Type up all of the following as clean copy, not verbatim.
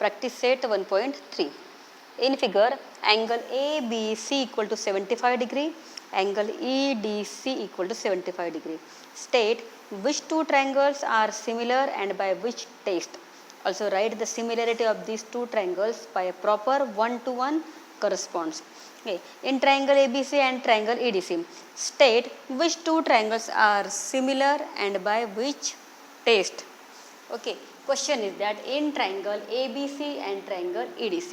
Practice set 1.3. In figure, angle ABC equal to 75 degree, angle EDC equal to 75 degree. State which two triangles are similar and by which test. Also write the similarity of these two triangles by a proper one-to-one corresponds. Okay. In triangle ABC and triangle EDC, state which two triangles are similar and by which test. Okay. Question is that in triangle ABC and triangle EDC.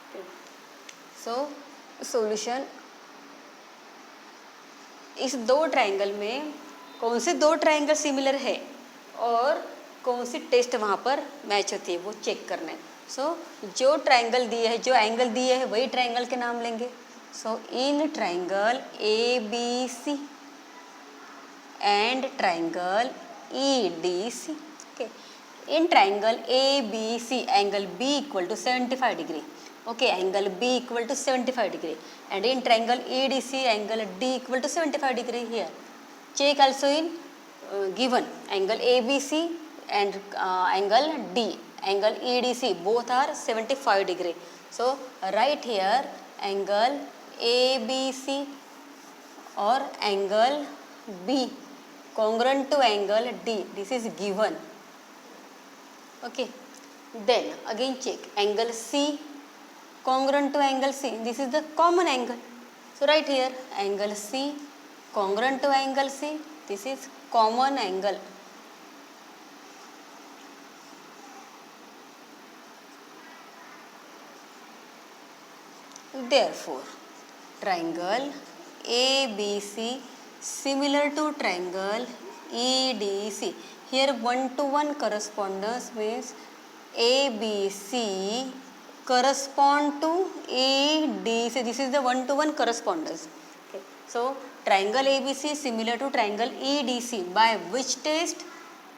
Okay. So solution, इस दो triangle में कौन से दो triangle similar है और कौन सी test वहाँ पर मैच होती है वो चेक करना है. सो जो ट्रायंगल दिए है, जो एंगल दिए है, वही ट्रायंगल के नाम लेंगे. So in triangle A B C and triangle E D C. Okay. In triangle A B C angle B equal to 75 degree. Okay, angle B equal to 75 degree, and in triangle EDC angle D equal to 75 degree here. Check also in given angle ABC and angle D, angle EDC, both are 75 degree. So write here angle ABC or angle B congruent to angle D. This is given. Okay. Then again check angle C congruent to angle C. This is the common angle. So write here angle C congruent to angle C. This is common angle. Therefore, triangle ABC similar to triangle EDC. Here one-to-one correspondence means ABC correspond to EDC. This is the one-to-one correspondence. Okay. So triangle ABC similar to triangle EDC by which test?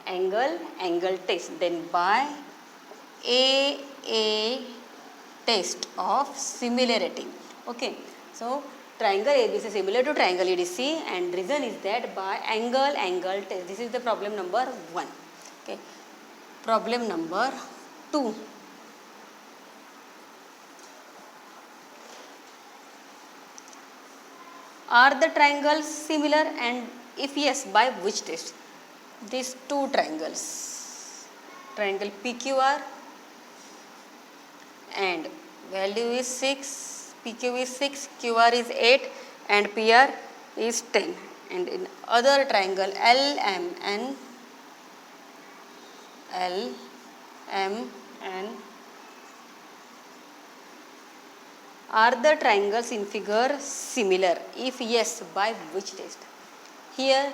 Angle test. Then by AA test of similarity. Okay. So triangle ABC similar to triangle EDC, and reason is that by angle test. This is the problem number 1. Okay. Problem number 2. Are the triangles similar, and if yes, by which test? These two triangles, triangle PQR and value is 6, PQ is 6, QR is 8 and PR is 10. And in other triangle LMN, are the triangles in figure similar? If yes, by which test? Here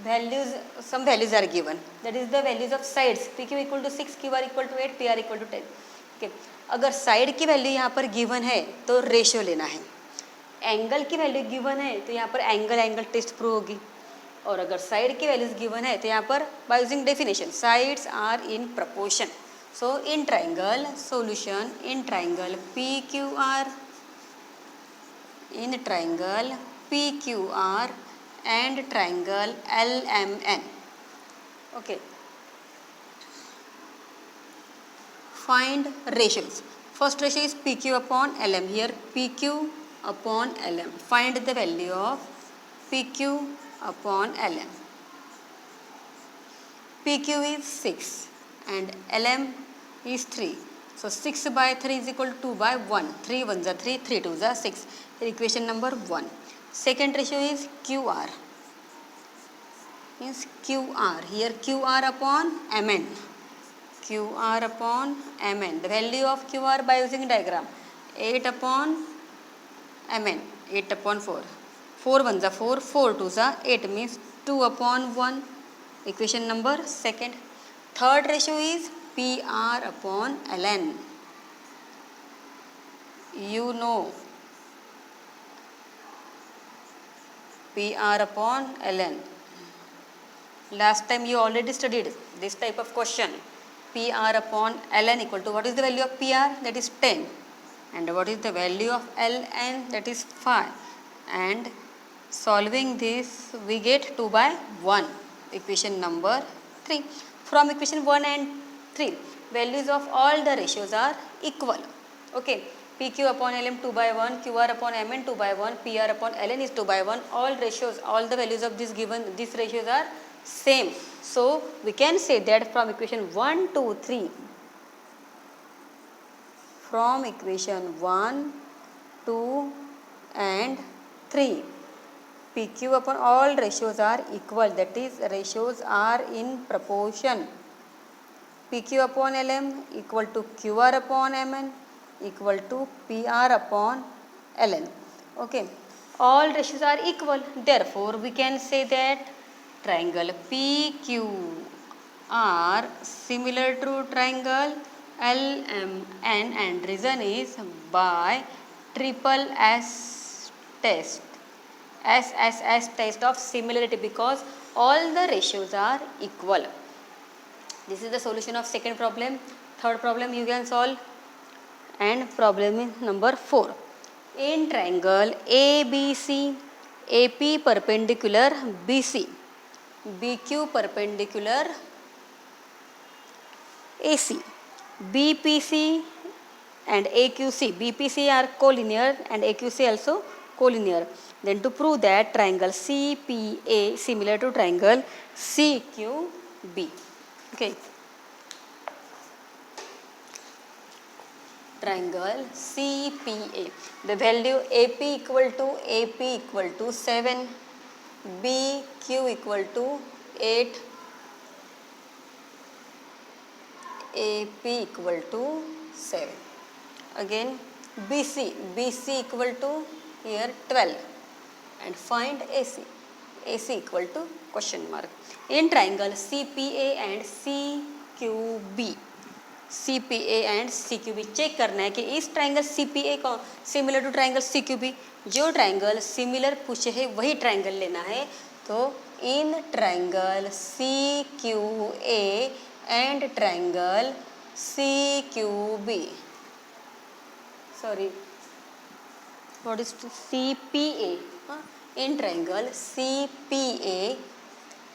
values, some values are given. That is the values of sides. PQ equal to 6, QR equal to 8, PR equal to 10. Okay. अगर side की value यहाँ पर given है तो ratio लेना है. Angle की value given है तो यहाँ पर एंगल टेस्ट प्रूव होगी. और अगर साइड की वैल्यूज गिवन है तो यहाँ पर by using definition sides are in proportion. So in triangle solution, in triangle PQR, in triangle PQR and triangle LMN. Okay. Find ratios. First ratio is PQ upon LM. Here PQ upon LM. Find the value of PQ upon LM. PQ is 6 and LM is 3. So 6 by 3 is equal to 2 by 1. 3 1s are 3, 3 2s are 6. Equation number 1. Second ratio is QR. Means QR. Here QR upon MN. QR upon MN. The value of QR by using diagram. 8 upon MN. 8 upon 4. 4 1s are 4, 4 2s are 8 means 2 upon 1. Equation number second. Third ratio is PR upon LN. You know PR upon LN. Last time you already studied this type of question. PR upon LN equal to what is the value of PR? That is 10. And what is the value of LN? That is 5. And solving this we get 2 by 1. Equation number 3. From equation 1 and 3. Values of all the ratios are equal. Okay. PQ upon LM 2 by 1, QR upon MN 2 by 1, PR upon LN is 2 by 1. All ratios, all the values of these ratios are same. So we can say that from equation 1, 2, 3. From equation 1, 2 and 3. PQ upon all ratios are equal, that is ratios are in proportion. PQ upon LM equal to QR upon MN equal to PR upon LN. Okay, all ratios are equal, therefore we can say that triangle PQR similar to triangle LMN and reason is by triple S test. SSS test of similarity, because all the ratios are equal. This is the solution of second problem. Third problem you can solve, and problem is number 4. In triangle ABC, AP perpendicular BC, BQ perpendicular AC, BPC and AQC, BPC are collinear and AQC also collinear. Then to prove that triangle CPA similar to triangle CQB. Okay. Triangle CPA. The value AP equal to 7, BQ equal to 8, AP equal to 7. Again BC equal to here 12, and find AC equal to question mark. In triangle CPA and CQB, check करना है कि इस triangle CPA को similar to triangle CQB, जो triangle similar पूछे है वही triangle लेना है. तो in triangle CQA and triangle CQB, sorry, what is CPA? In triangle CPA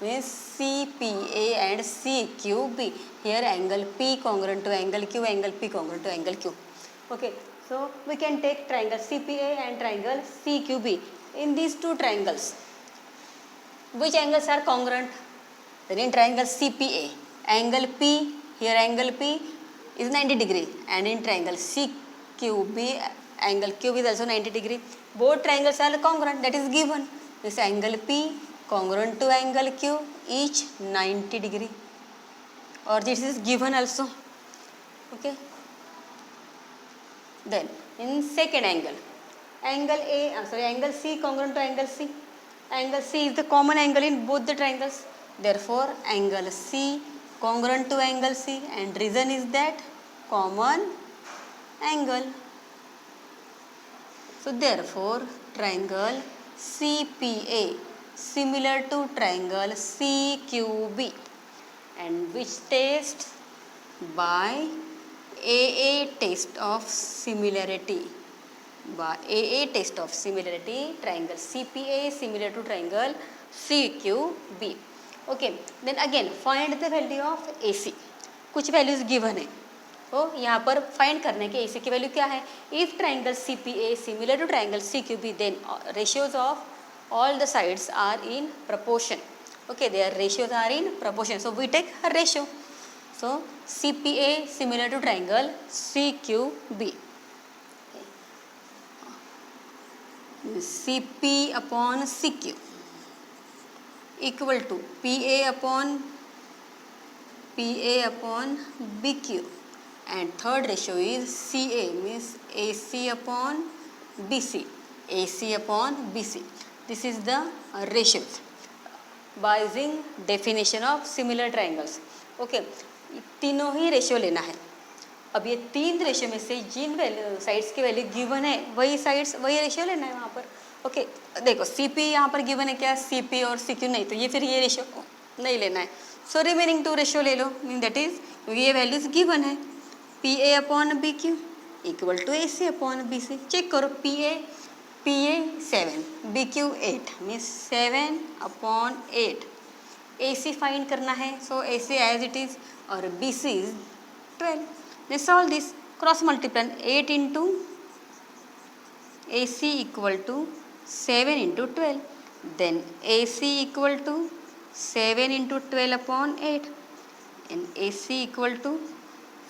means CPA and CQB. Here angle P congruent to angle Q, angle P congruent to angle Q. Okay, so we can take triangle CPA and triangle CQB. In these two triangles, which angles are congruent? Then in triangle CPA, angle P, here angle P is 90 degree, and in triangle CQB, angle Q is also 90 degree. Both triangles are congruent, that is given. This angle P congruent to angle Q, each 90 degree, or this is given also. Okay. Then in second angle, angle C congruent to angle C. Angle C is the common angle in both the triangles. Therefore, angle C congruent to angle C, and reason is that common angle. So therefore, triangle CPA similar to triangle CQB, and which test? By AA test of similarity. By AA test of similarity, triangle CPA similar to triangle CQB. Okay, then again find the value of AC. कुछ values given है, तो यहाँ पर find करने के AC की value क्या है. If triangle CPA similar to triangle CQB, then ratios of all the sides are in proportion. Okay, their ratios are in proportion, so we take a ratio. So CPA similar to triangle CQB. CP upon CQ equal to PA upon BQ, and third ratio is CA, means AC upon BC. This is the ratios by using definition of similar triangles. Okay, तीनों ही ratio लेना है. अब ये तीन ratio में से जिन sides की value given है वही साइड्स वही रेशियो लेना है वहाँ पर. ओके, देखो CP यहाँ पर गिवन है क्या, CP और CQ नहीं, तो ये फिर ये रेशियो नहीं लेना है. सो रिमेनिंग टू रेशियो ले लो, मीन दैट इज ये वैल्यूज गिवन है. PA upon BQ equal to AC upon BC. Check करो, PA 7, BQ 8, means 7 upon 8. AC find करना है, so AC as it is और BC is 12. Then solve this. Cross multiply. 8 into AC equal to 7 into 12. Then AC equal to 7 into 12 upon 8. And AC equal to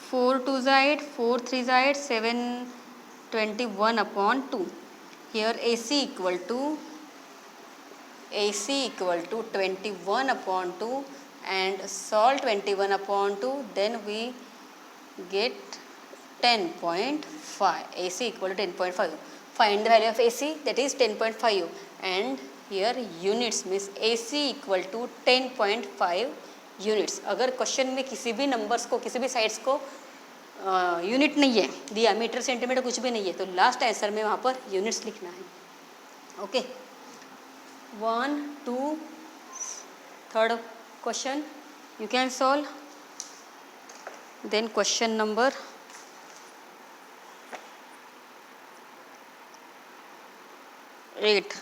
4 2 is 8, 4 3 is 8, 7 21 upon 2. Here AC equal to 21 upon 2 and solve 21 upon 2, then we get 10.5. AC equal to 10.5. Find the value of AC, that is 10.5, and here units means AC equal to 10.5 units. अगर question में किसी भी numbers को, किसी भी sides को unit नहीं है दिया, मीटर सेंटीमीटर कुछ भी नहीं है, तो लास्ट आंसर में वहाँ पर यूनिट्स लिखना है. Okay, 1 2 third question you can solve. Then question number 8.